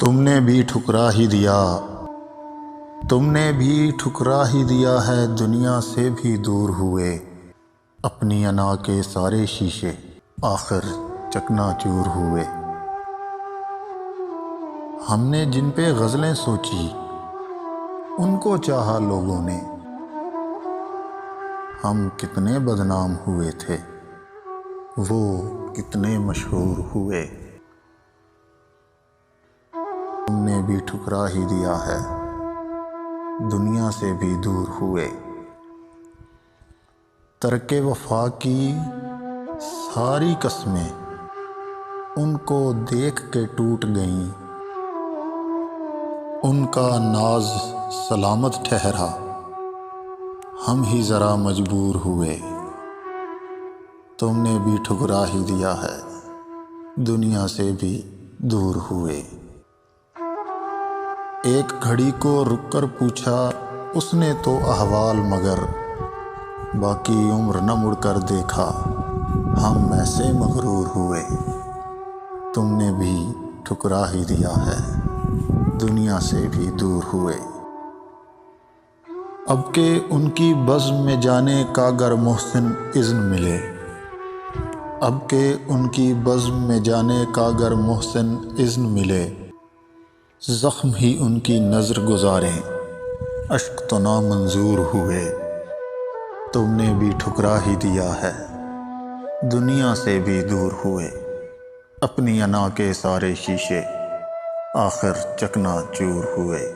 تم نے بھی ٹھکرا ہی دیا، تم نے بھی ٹھکرا ہی دیا ہے، دنیا سے بھی دور ہوئے، اپنی انا کے سارے شیشے آخر چکنا چور ہوئے۔ ہم نے جن پہ غزلیں سوچی ان کو چاہا لوگوں نے، ہم کتنے بدنام ہوئے تھے، وہ کتنے مشہور ہوئے۔ تم نے بھی ٹھکرا ہی دیا ہے، دنیا سے بھی دور ہوئے، ترک وفا کی ساری قسمیں ان کو دیکھ کے ٹوٹ گئیں، ان کا ناز سلامت ٹھہرا، ہم ہی ذرا مجبور ہوئے۔ تم نے بھی ٹھکرا ہی دیا ہے، دنیا سے بھی دور ہوئے۔ ایک گھڑی کو رک کر پوچھا اس نے تو احوال، مگر باقی عمر نہ مڑ کر دیکھا، ہم ایسے مغرور ہوئے۔ تم نے بھی ٹھکرا ہی دیا ہے، دنیا سے بھی دور ہوئے۔ اب کہ ان کی بزم میں جانے کا گر محسن اذن ملے، اب کہ ان کی بزم میں جانے کا گر محسن اذن ملے، زخم ہی ان کی نظر گزاریں، اشک تو نامنظور ہوئے۔ تم نے بھی ٹھکرا ہی دیا ہے، دنیا سے بھی دور ہوئے، اپنی انا کے سارے شیشے آخر چکنا چور ہوئے۔